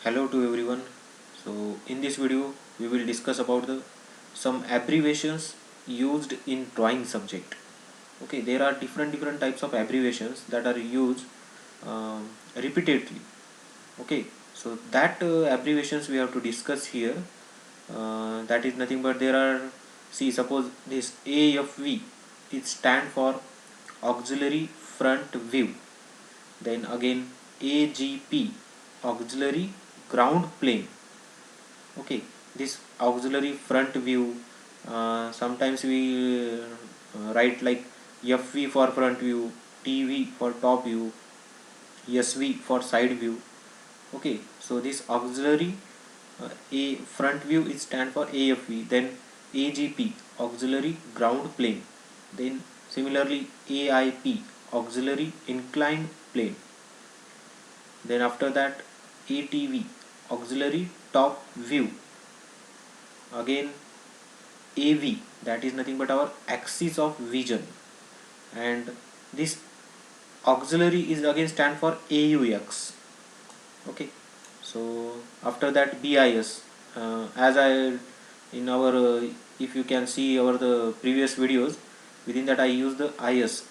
Hello to everyone. So in this video we will discuss about the some abbreviations used in drawing subject. Okay, there are different types of abbreviations that are used repeatedly. Okay, so that abbreviations we have to discuss here. That is nothing but there are, see, suppose this AFV, it stand for auxiliary front view. Then again AGP, auxiliary ground plane. Okay, this auxiliary front view, sometimes we write like FV for front view, TV for top view, SV for side view. Okay, so this auxiliary a front view is stand for AFV. Then AGP, auxiliary ground plane. Then similarly AIP, auxiliary inclined plane. Then after that ATV, auxiliary top view. Again AV, that is nothing but our axis of vision. And this auxiliary is again stand for AUX. Okay, so after that BIS, as I in our if you can see our the previous videos, within that I use the IS.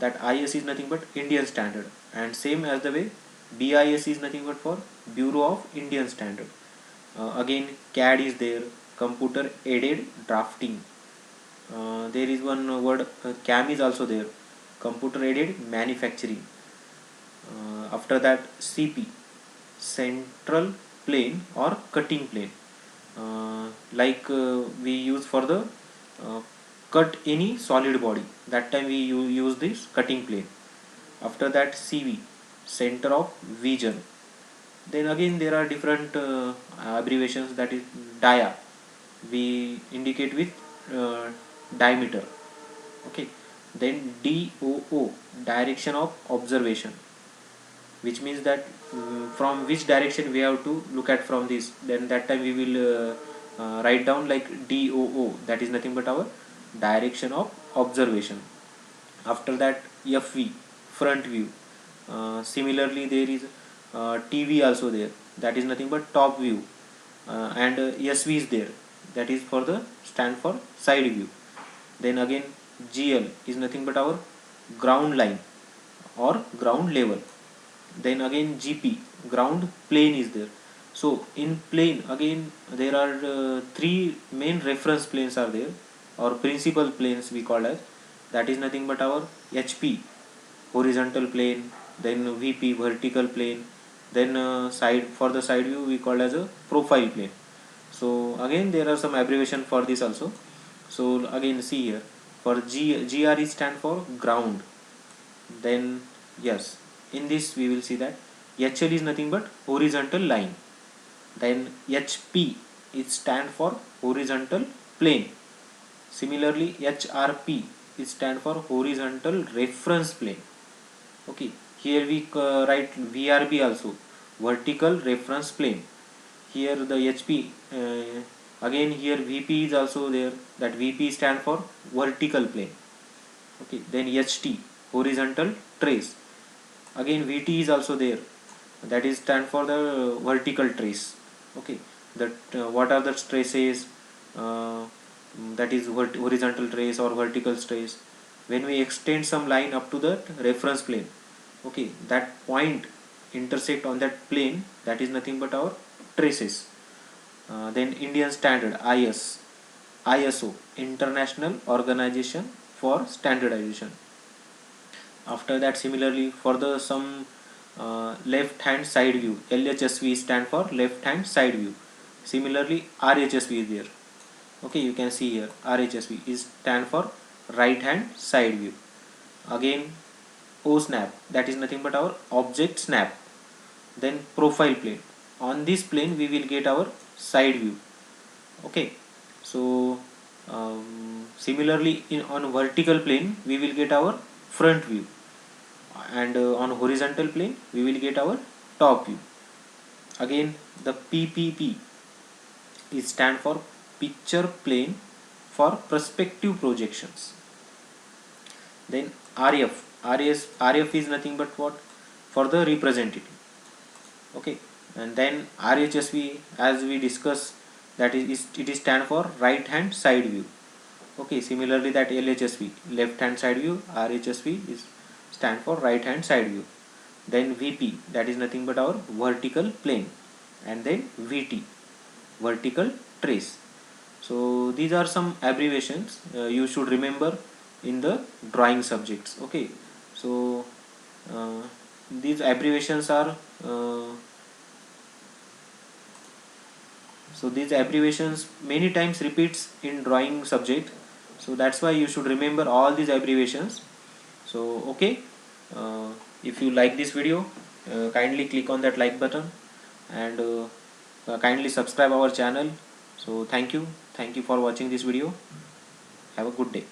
That IS is nothing but Indian standard, and same as the way BIS is nothing but for Bureau of Indian Standard. Again CAD is there, computer aided drafting. There is one word CAM is also there, computer aided manufacturing. After that CP, central plane or cutting plane. Like we use for the uh, cut any solid body, that time we use this cutting plane. After that CV, center of vision. Then again there are different abbreviations, that is dia, we indicate with diameter. Okay, then DOO, direction of observation, which means that from which direction we have to look at from this, then that time we will write down like DOO, that is nothing but our direction of observation. After that FV, front view. Similarly there is TV also there, that is nothing but top view. And SV is there, that is for the stand for side view. Then again GL is nothing but our ground line or ground level. Then again GP, ground plane is there. So in plane again there are three main reference planes are there, or principal planes we call as, that is nothing but our HP, horizontal plane. Then VP, vertical plane. Then side, for the side view we call as a profile plane. So again there are some abbreviation for this also. So again see here, for GRE stand for ground. Then yes, in this we will see that HL is nothing but horizontal line. Then HP is stand for horizontal plane. Similarly HRP is stand for horizontal reference plane. Okay, here we write VRP also, vertical reference plane. Here the HP, again here VP is also there, that VP stand for vertical plane. Okay, then HT, horizontal trace. Again VT is also there, that is stand for the vertical trace. Okay, that what are the traces, uh, that is horizontal trace or vertical trace. When we extend some line up to the reference plane, okay, that point intersect on that plane, that is nothing but our traces. Then Indian standard ISO, International Organization for Standardization. After that similarly for the some left hand side view, LHSV stand for left hand side view. Similarly RHSV is there. Okay, you can see here RHSV is stand for right hand side view. Again OSNAP, that is nothing but our object snap. Then profile plane, on this plane we will get our side view. Okay, so similarly on vertical plane we will get our front view, and on horizontal plane we will get our top view. Again the PPP is stand for picture plane for perspective projections. Then RF is nothing but what, for the representative. Okay, And then RHSV, as we discussed, that is it is stand for right hand side view. Okay, similarly that LHSV, left hand side view, RHSV is stand for right hand side view. Then VP, that is nothing but our vertical plane, and then VT, vertical trace. So these are some abbreviations you should remember in the drawing subjects. Okay, so uh, these abbreviations are so these abbreviations many times repeats in drawing subject, so that's why you should remember all these abbreviations. So okay, uh, if you like this video, kindly click on that like button, and kindly subscribe our channel. So thank you for watching this video. Have a good day.